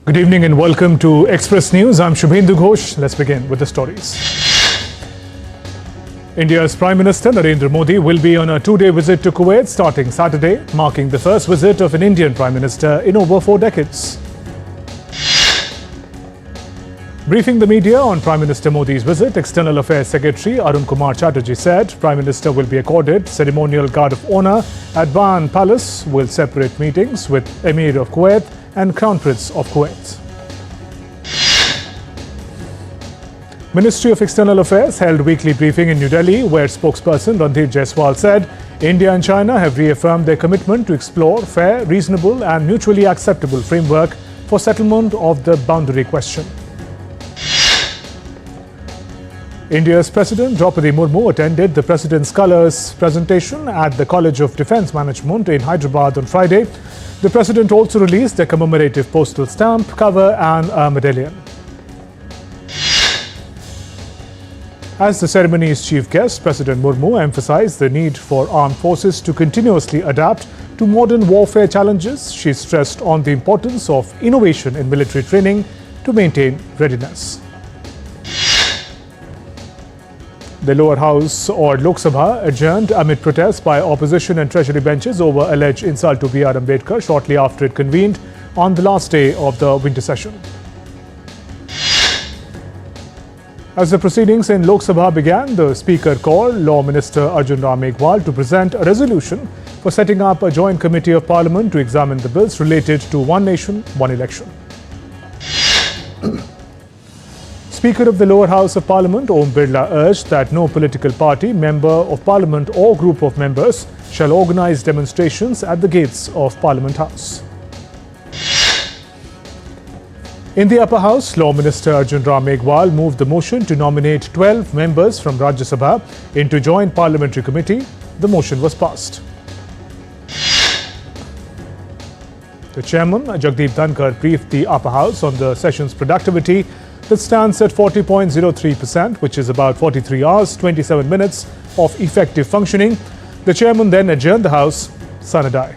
Good evening and welcome to Express News. I'm Shubhendu Ghosh. Let's begin with the stories. India's Prime Minister Narendra Modi will be on a two-day visit to Kuwait starting Saturday, marking the first visit of an Indian Prime Minister in over 4 decades. Briefing the media on Prime Minister Modi's visit, External Affairs Secretary Arun Kumar Chatterjee said Prime Minister will be accorded ceremonial guard of honour at Ban Palace, will separate meetings with Emir of Kuwait and Crown Prince of Kuwait. Ministry of External Affairs held weekly briefing in New Delhi, where spokesperson Randhir Jaiswal said India and China have reaffirmed their commitment to explore fair, reasonable and mutually acceptable framework for settlement of the boundary question. India's President Draupadi Murmu attended the President's Colours presentation at the College of Defence Management in Hyderabad on Friday. The President also released a commemorative postal stamp, cover and a medallion. As the ceremony's chief guest, President Murmu emphasized the need for armed forces to continuously adapt to modern warfare challenges. She stressed on the importance of innovation in military training to maintain readiness. The lower house or Lok Sabha adjourned amid protests by opposition and treasury benches over alleged insult to B.R. Ambedkar shortly after it convened on the last day of the winter session. As the proceedings in Lok Sabha began, the Speaker called Law Minister Arjun Ram Meghwal to present a resolution for setting up a joint committee of Parliament to examine the bills related to One Nation, One Election. Speaker of the lower house of Parliament, Om Birla, urged that no political party, member of Parliament or group of members shall organize demonstrations at the gates of Parliament House. In the upper house, Law Minister Arjun Ram Meghwal moved the motion to nominate 12 members from Rajya Sabha into joint parliamentary committee. The motion was passed. The chairman, Jagdeep Dhankar, briefed the upper house on the session's productivity that stands at 40.03%, which is about 43 hours, 27 minutes of effective functioning. The chairman then adjourned the house sine die.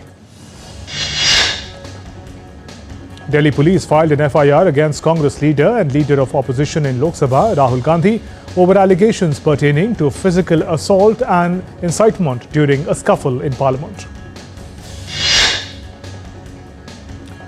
Delhi police filed an FIR against Congress leader and leader of opposition in Lok Sabha, Rahul Gandhi, over allegations pertaining to physical assault and incitement during a scuffle in Parliament.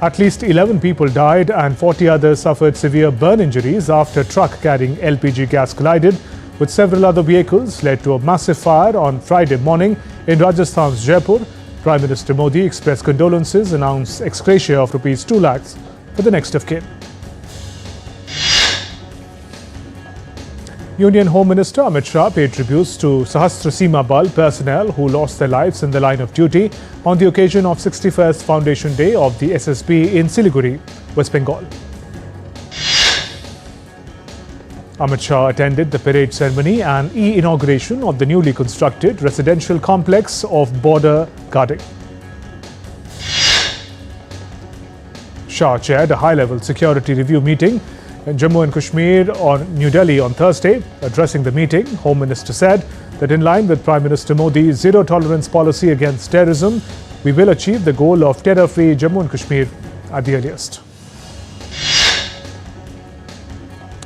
At least 11 people died and 40 others suffered severe burn injuries after a truck carrying LPG gas collided with several other vehicles, led to a massive fire on Friday morning in Rajasthan's Jaipur. Prime Minister Modi expressed condolences, announced ex gratia of Rs 2 lakhs for the next of kin. Union Home Minister Amit Shah paid tributes to Sahastra Seema Bal personnel who lost their lives in the line of duty on the occasion of 61st Foundation Day of the SSB in Siliguri, West Bengal. Amit Shah attended the parade ceremony and inauguration of the newly constructed residential complex of border guarding. Shah chaired a high-level security review meeting in Jammu and Kashmir on New Delhi on Thursday. Addressing the meeting, Home Minister said that in line with Prime Minister Modi's zero-tolerance policy against terrorism, we will achieve the goal of terror-free Jammu and Kashmir at the earliest.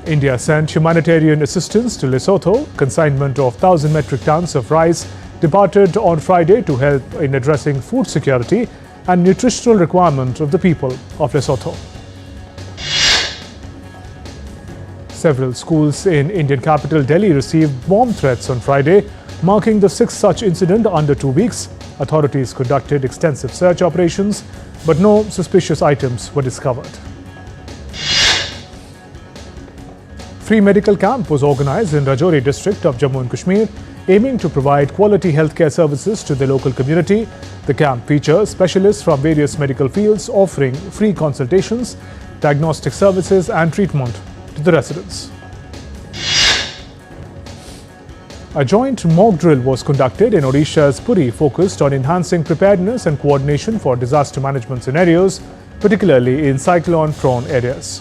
India sent humanitarian assistance to Lesotho. Consignment of 1,000 metric tons of rice departed on Friday to help in addressing food security and nutritional requirement of the people of Lesotho. Several schools in Indian capital Delhi received bomb threats on Friday, marking the 6th such incident under 2 weeks. Authorities conducted extensive search operations, but no suspicious items were discovered. Free medical camp was organized in Rajouri district of Jammu and Kashmir, aiming to provide quality healthcare services to the local community. The camp features specialists from various medical fields offering free consultations, diagnostic services and treatment to the residents. A joint mock drill was conducted in Odisha's Puri, focused on enhancing preparedness and coordination for disaster management scenarios, particularly in cyclone-prone areas.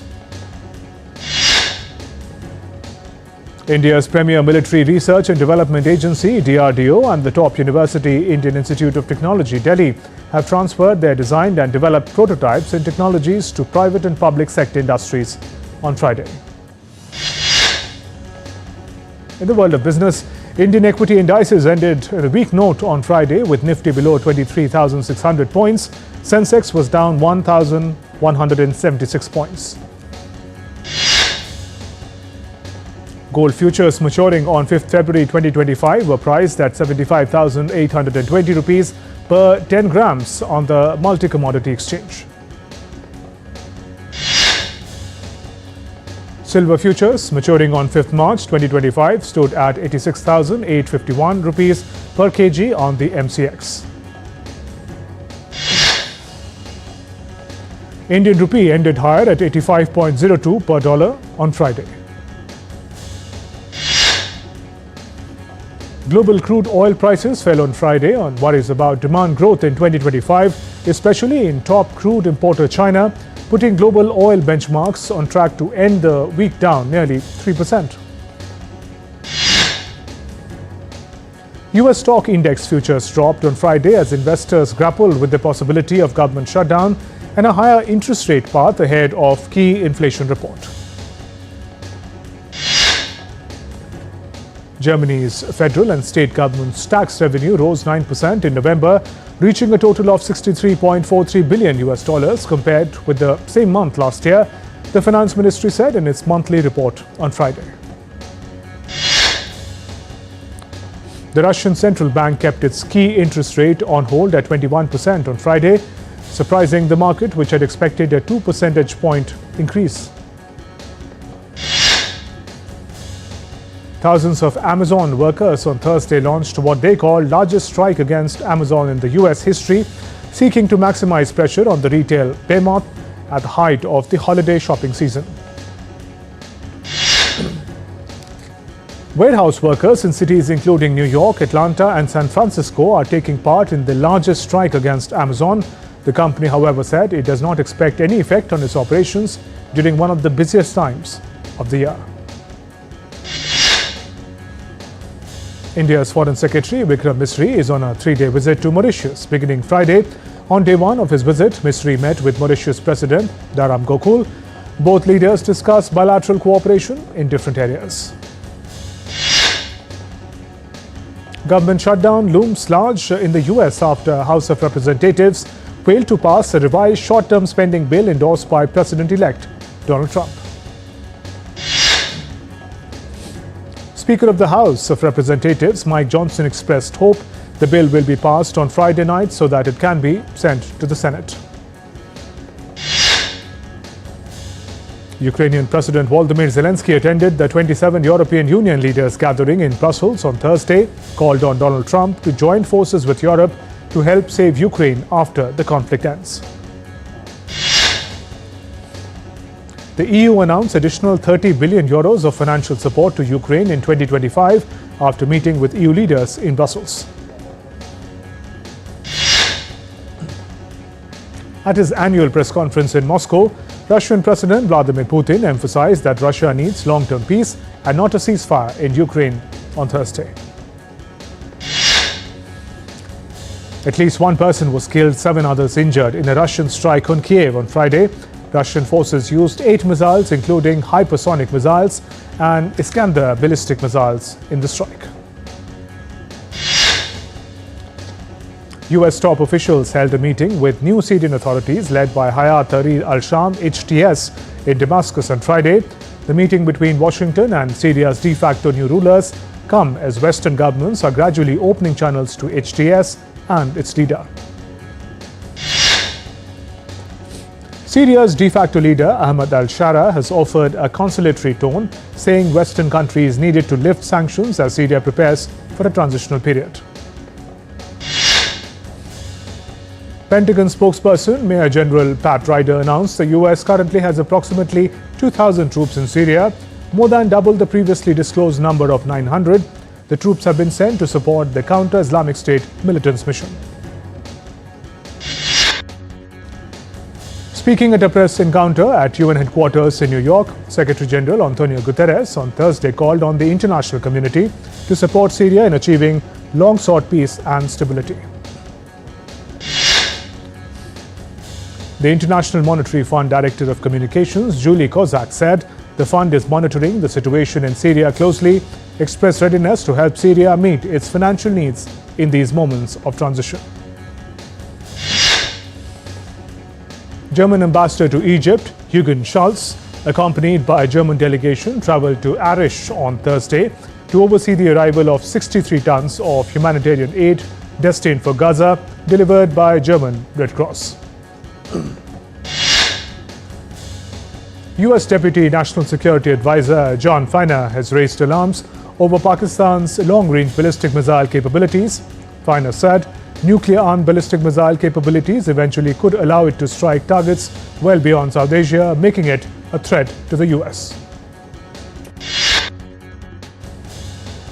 India's premier military research and development agency, DRDO, and the top university, Indian Institute of Technology, Delhi, have transferred their designed and developed prototypes and technologies to private and public sector industries on Friday. In the world of business, Indian equity indices ended on a weak note on Friday with Nifty below 23,600 points. Sensex was down 1,176 points. Gold futures maturing on 5th February 2025 were priced at 75,820 rupees per 10 grams on the multi-commodity exchange. Silver futures maturing on 5th March 2025 stood at 86,851 rupees per kg on the MCX. Indian rupee ended higher at 85.02 per dollar on Friday. Global crude oil prices fell on Friday on worries about demand growth in 2025, especially in top crude importer China, putting global oil benchmarks on track to end the week down nearly 3%. US stock index futures dropped on Friday as investors grappled with the possibility of government shutdown and a higher interest rate path ahead of key inflation report. Germany's federal and state government's tax revenue rose 9% in November, reaching a total of $63.43 billion compared with the same month last year, the finance ministry said in its monthly report on Friday. The Russian central bank kept its key interest rate on hold at 21% on Friday, surprising the market, which had expected a 2 percentage point increase. Thousands of Amazon workers on Thursday launched what they call largest strike against Amazon in the US history, seeking to maximize pressure on the retail behemoth at the height of the holiday shopping season. Warehouse workers in cities including New York, Atlanta, and San Francisco are taking part in the largest strike against Amazon. The company, however, said it does not expect any effect on its operations during one of the busiest times of the year. India's Foreign Secretary Vikram Misri is on a 3-day visit to Mauritius. Beginning Friday, on day 1 of his visit, Misri met with Mauritius President Dharam Gokul. Both leaders discussed bilateral cooperation in different areas. Government shutdown looms large in the US after House of Representatives failed to pass a revised short-term spending bill endorsed by President-elect Donald Trump. Speaker of the House of Representatives Mike Johnson expressed hope the bill will be passed on Friday night so that it can be sent to the Senate. Ukrainian President Volodymyr Zelensky attended the 27 European Union leaders gathering in Brussels on Thursday, called on Donald Trump to join forces with Europe to help save Ukraine after the conflict ends. The EU announced additional €30 billion of financial support to Ukraine in 2025 after meeting with EU leaders in Brussels. At his annual press conference in Moscow, Russian President Vladimir Putin emphasized that Russia needs long-term peace and not a ceasefire in Ukraine on Thursday. At least one person was killed, 7 others injured in a Russian strike on Kiev on Friday. Russian forces used 8 missiles, including hypersonic missiles and Iskander ballistic missiles in the strike. US top officials held a meeting with new Syrian authorities led by Hayat Tahrir al-Sham HTS in Damascus on Friday. The meeting between Washington and Syria's de facto new rulers come as Western governments are gradually opening channels to HTS and its leader. Syria's de facto leader, Ahmad al-Shara, has offered a conciliatory tone, saying Western countries needed to lift sanctions as Syria prepares for a transitional period. Pentagon spokesperson Major General Pat Ryder announced the US currently has approximately 2,000 troops in Syria, more than double the previously disclosed number of 900. The troops have been sent to support the counter-Islamic State militants' mission. Speaking at a press encounter at UN headquarters in New York, Secretary General Antonio Guterres on Thursday called on the international community to support Syria in achieving long-sought peace and stability. The International Monetary Fund Director of Communications, Julie Kozak, said the fund is monitoring the situation in Syria closely, expressed readiness to help Syria meet its financial needs in these moments of transition. German ambassador to Egypt, Jürgen Schulz, accompanied by a German delegation, traveled to Arish on Thursday to oversee the arrival of 63 tons of humanitarian aid destined for Gaza, delivered by German Red Cross. US Deputy National Security Advisor John Feiner has raised alarms over Pakistan's long-range ballistic missile capabilities. Feiner said nuclear-armed ballistic missile capabilities eventually could allow it to strike targets well beyond South Asia, making it a threat to the US.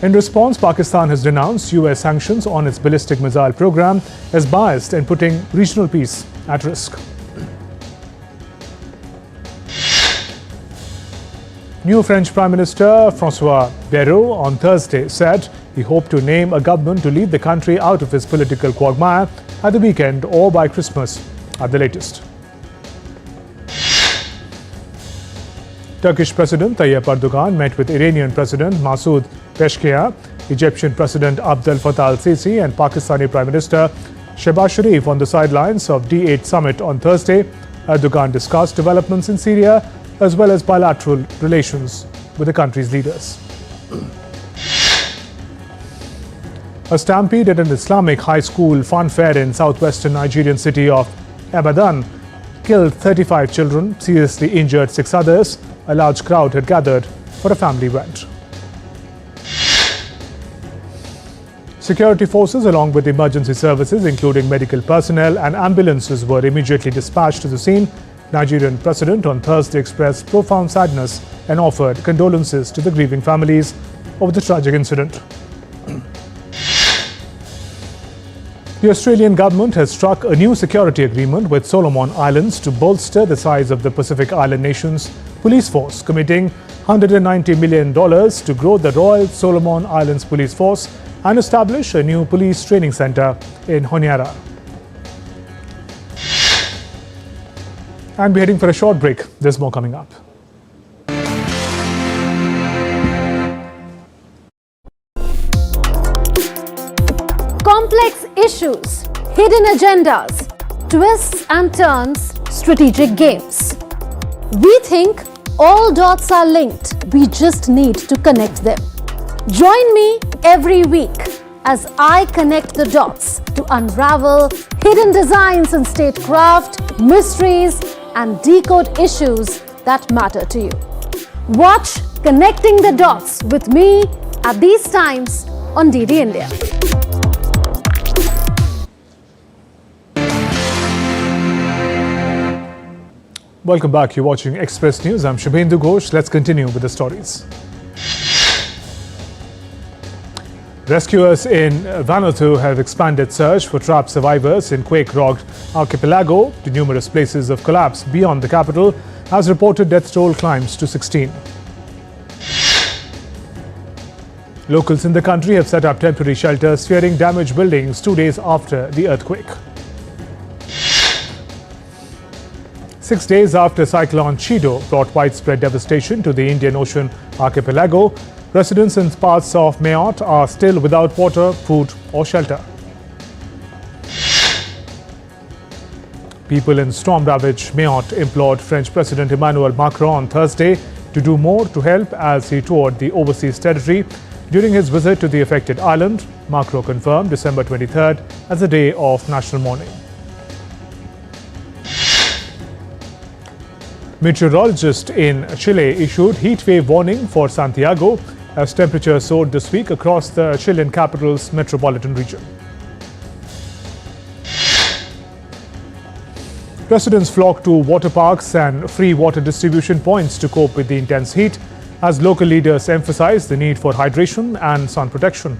In response, Pakistan has denounced US sanctions on its ballistic missile program as biased and putting regional peace at risk. New French Prime Minister Prasar Bharati on Thursday said he hoped to name a government to lead the country out of its political quagmire at the weekend or by Christmas at the latest. Turkish President Tayyip Erdogan met with Iranian President Masoud Peshkian, Egyptian President Abdel Fattah al-Sisi and Pakistani Prime Minister Shehbaz Sharif on the sidelines of D8 summit on Thursday. Erdogan discussed developments in Syria as well as bilateral relations with the country's leaders. A stampede at an Islamic high school funfair in southwestern Nigerian city of Ibadan killed 35 children, seriously injured 6 others. A large crowd had gathered for a family event. Security forces along with emergency services, including medical personnel and ambulances, were immediately dispatched to the scene. Nigerian president on Thursday expressed profound sadness and offered condolences to the grieving families of the tragic incident. The Australian government has struck a new security agreement with Solomon Islands to bolster the size of the Pacific Island nation's police force, committing $190 million to grow the Royal Solomon Islands Police Force and establish a new police training centre in Honiara. And we're heading for a short break. There's more coming up. Complex issues, hidden agendas, twists and turns, strategic games. We think all dots are linked. We just need to connect them. Join me every week as I connect the dots to unravel hidden designs in statecraft, mysteries, and decode issues that matter to you. Watch Connecting the Dots with me at these times on DD India. Welcome back. You're watching Express News. I'm Shubhendu Ghosh. Let's continue with the stories. Rescuers in Vanuatu have expanded search for trapped survivors in quake-rocked archipelago to numerous places of collapse beyond the capital, as reported death toll climbs to 16. Locals in the country have set up temporary shelters fearing damaged buildings 2 days after the earthquake. 6 days after Cyclone Chido brought widespread devastation to the Indian Ocean archipelago, residents in parts of Mayotte are still without water, food or shelter. People in storm-ravaged Mayotte implored French President Emmanuel Macron on Thursday to do more to help as he toured the overseas territory. During his visit to the affected island, Macron confirmed December 23rd as a day of national mourning. Meteorologists in Chile issued heat wave warning for Santiago as temperatures soared this week across the Chilean capital's metropolitan region. Residents flocked to water parks and free water distribution points to cope with the intense heat, as local leaders emphasized the need for hydration and sun protection.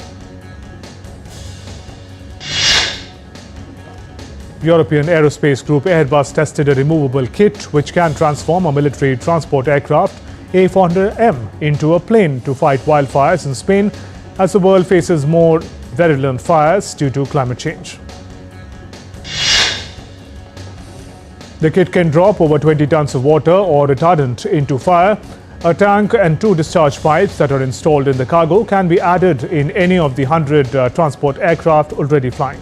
European aerospace group Airbus tested a removable kit which can transform a military transport aircraft A400M into a plane to fight wildfires in Spain as the world faces more virulent fires due to climate change. The kit can drop over 20 tons of water or retardant into fire. A tank and 2 discharge pipes that are installed in the cargo can be added in any of the 100 transport aircraft already flying.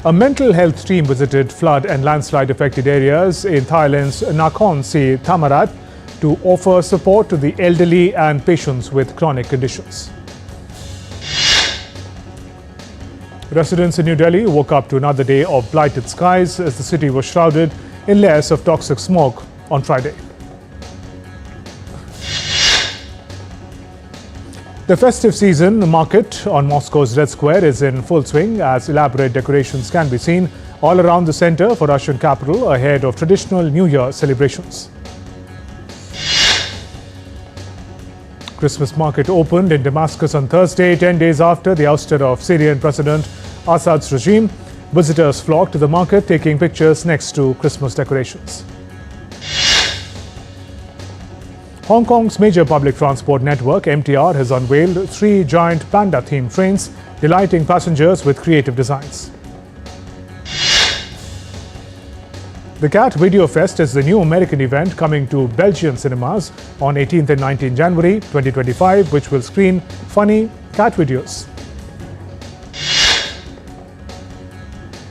A mental health team visited flood and landslide affected areas in Thailand's Nakhon Si Thammarat to offer support to the elderly and patients with chronic conditions. Residents in New Delhi woke up to another day of blighted skies as the city was shrouded in layers of toxic smoke on Friday. The festive season market on Moscow's Red Square is in full swing as elaborate decorations can be seen all around the center for Russian capital ahead of traditional New Year celebrations. Christmas market opened in Damascus on Thursday, 10 days after the ouster of Syrian President Assad's regime. Visitors flocked to the market, taking pictures next to Christmas decorations. Hong Kong's major public transport network, MTR, has unveiled 3 giant panda-themed trains, delighting passengers with creative designs. The Cat Video Fest is the new American event coming to Belgian cinemas on 18th and 19th January 2025, which will screen funny cat videos.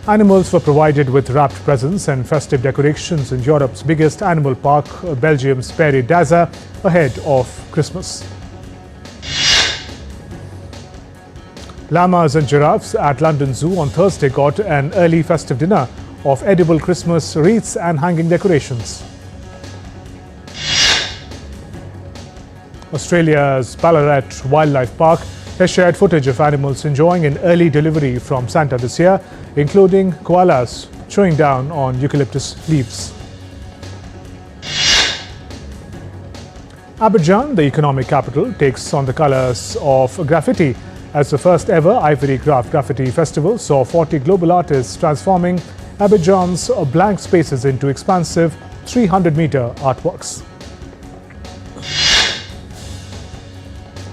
Animals were provided with wrapped presents and festive decorations in Europe's biggest animal park, Belgium's Pays d'Azur, ahead of Christmas. Llamas and giraffes at London Zoo on Thursday got an early festive dinner of edible Christmas wreaths and hanging decorations. Australia's Ballarat Wildlife Park has shared footage of animals enjoying an early delivery from Santa this year, including koalas chewing down on eucalyptus leaves. Abidjan, the economic capital, takes on the colours of graffiti as the first ever Ivory Craft Graffiti Festival saw 40 global artists transforming Abidjan's blank spaces into expansive 300-meter artworks.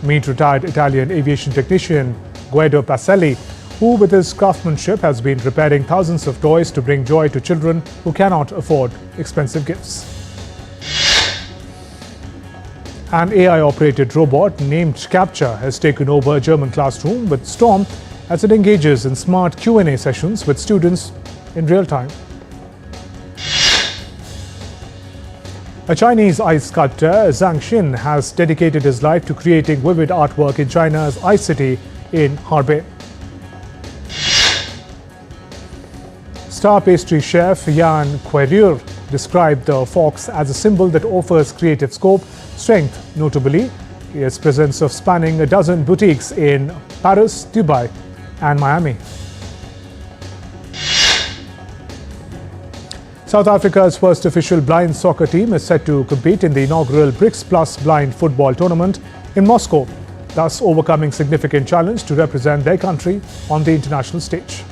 Meet retired Italian aviation technician Guido Pacelli, who with his craftsmanship has been repairing thousands of toys to bring joy to children who cannot afford expensive gifts. An AI-operated robot named Capture has taken over a German classroom with Storm as it engages in smart Q&A sessions with students in real time. A Chinese ice sculptor, Zhang Xin, has dedicated his life to creating vivid artwork in China's ice city in Harbin. Star pastry chef Yan Querure described the fox as a symbol that offers creative scope, strength, notably its presence of spanning a dozen boutiques in Paris, Dubai, and Miami. South Africa's first official blind soccer team is set to compete in the inaugural BRICS Plus blind football tournament in Moscow, thus overcoming significant challenge to represent their country on the international stage.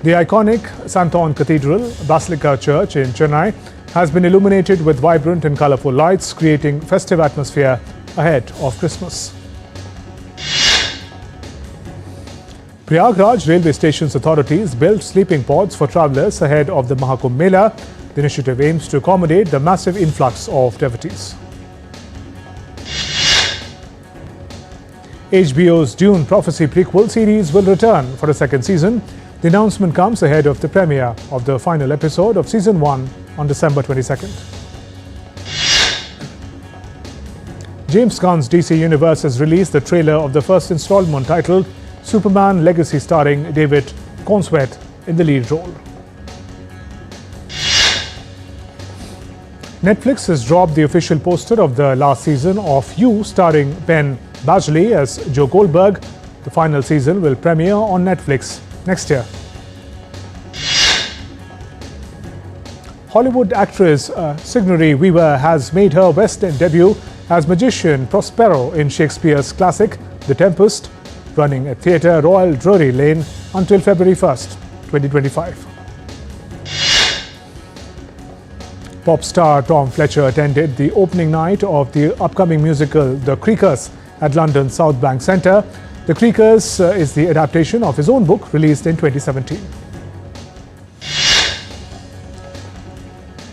The iconic Santon Cathedral Basilica Church in Chennai has been illuminated with vibrant and colorful lights, creating festive atmosphere ahead of Christmas. Prayagraj railway station's authorities built sleeping pods for travellers ahead of the Mahakumbh Mela. The initiative aims to accommodate the massive influx of devotees. HBO's Dune Prophecy prequel series will return for a second season. The announcement comes ahead of the premiere of the final episode of Season 1 on December 22nd. James Gunn's DC Universe has released the trailer of the first installment titled Superman Legacy, starring David Cornswet in the lead role. Netflix has dropped the official poster of the last season of You, starring Ben Badgley as Joe Goldberg. The final season will premiere on Netflix next year. Hollywood actress Sigourney Weaver has made her West End debut as magician Prospero in Shakespeare's classic The Tempest, running at Theatre Royal Drury Lane until February 1st, 2025. Pop star Tom Fletcher attended the opening night of the upcoming musical The Creakers at London's South Bank Centre. The Creakers is the adaptation of his own book released in 2017.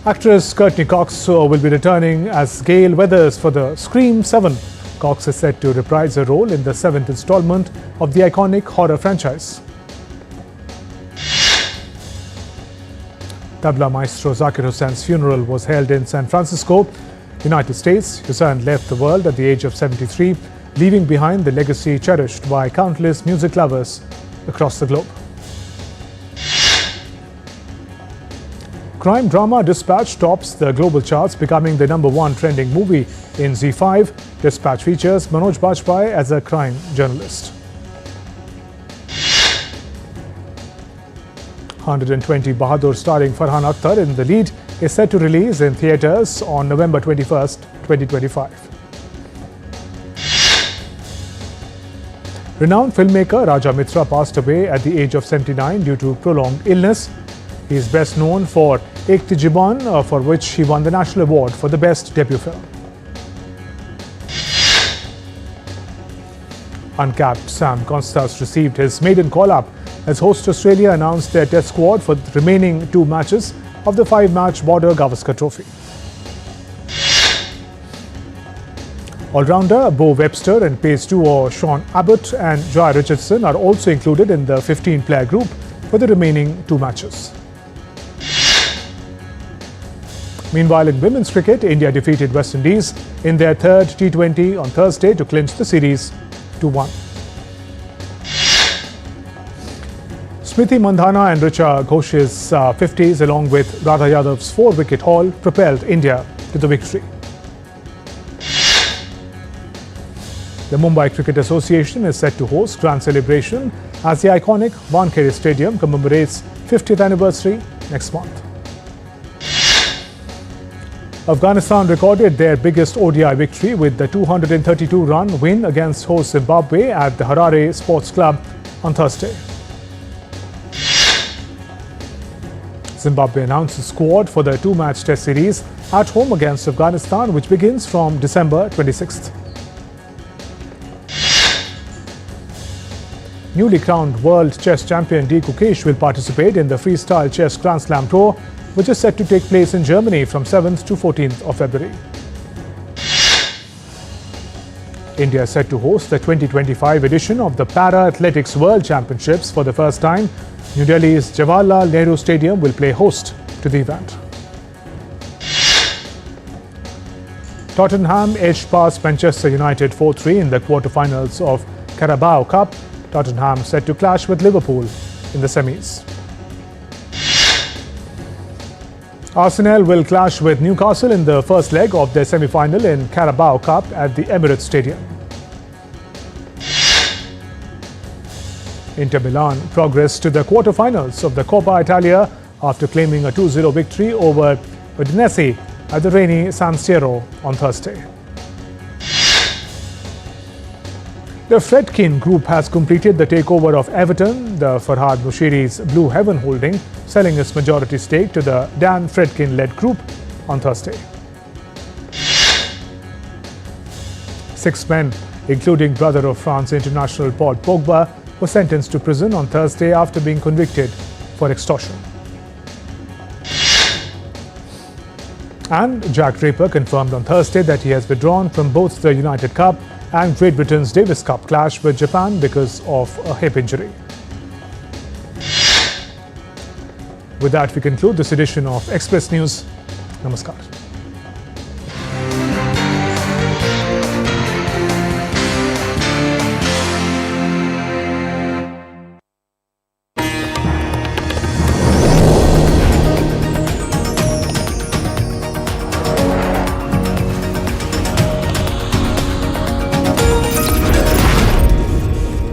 Actress Courtney Cox will be returning as Gail Weathers for the Scream 7. Cox is set to reprise her role in the 7th installment of the iconic horror franchise. Tabla maestro Zakir Hussain's funeral was held in San Francisco, United States. Hussain left the world at the age of 73, leaving behind the legacy cherished by countless music lovers across the globe. Crime drama Dispatch tops the global charts, becoming the #1 trending movie in Z5. Dispatch features Manoj Bajpayee as a crime journalist. 120 Bahadur starring Farhan Akhtar in the lead is set to release in theatres on November 21st, 2025. Renowned filmmaker Raja Mitra passed away at the age of 79 due to prolonged illness. He is best known for Ek Tijiban, for which he won the National Award for the Best Debut Film. Uncapped Sam Constas received his maiden call-up as host Australia announced their test squad for the remaining 2 matches of the 5-match Border Gavaskar Trophy. All-rounder Bo Webster and pace duo Sean Abbott and Joy Richardson are also included in the 15-player group for the remaining 2 matches. Meanwhile, in women's cricket, India defeated West Indies in their 3rd T20 on Thursday to clinch the series 2-1. Smriti Mandhana and Richa Ghosh's 50s along with Radha Yadav's 4-wicket haul propelled India to the victory. The Mumbai Cricket Association is set to host grand celebration as the iconic Wankhede Stadium commemorates 50th anniversary next month. Afghanistan recorded their biggest ODI victory with the 232-run win against host Zimbabwe at the Harare Sports Club on Thursday. Zimbabwe announced a squad for the 2-match test series at home against Afghanistan, which begins from December 26th. Newly crowned world chess champion D. Gukesh will participate in the Freestyle Chess Grand Slam Tour, which is set to take place in Germany from 7th to 14th of February. India is set to host the 2025 edition of the Para Athletics World Championships for the first time. New Delhi's Jawaharlal Nehru Stadium will play host to the event. Tottenham edged past Manchester United 4-3 in the quarter-finals of Carabao Cup. Tottenham set to clash with Liverpool in the semis. Arsenal will clash with Newcastle in the first leg of their semi-final in Carabao Cup at the Emirates Stadium. Inter Milan progressed to the quarter-finals of the Coppa Italia after claiming a 2-0 victory over Udinese at the rainy San Siro on Thursday. The Fredkin Group has completed the takeover of Everton, the Farhad Moshiri's Blue Heaven holding, selling its majority stake to the Dan Fredkin-led group on Thursday. 6 men, including brother of France international Paul Pogba, were sentenced to prison on Thursday after being convicted for extortion. And Jack Draper confirmed on Thursday that he has withdrawn from both the United Cup and Great Britain's Davis Cup clash with Japan because of a hip injury. With that, we conclude this edition of Express News. Namaskar.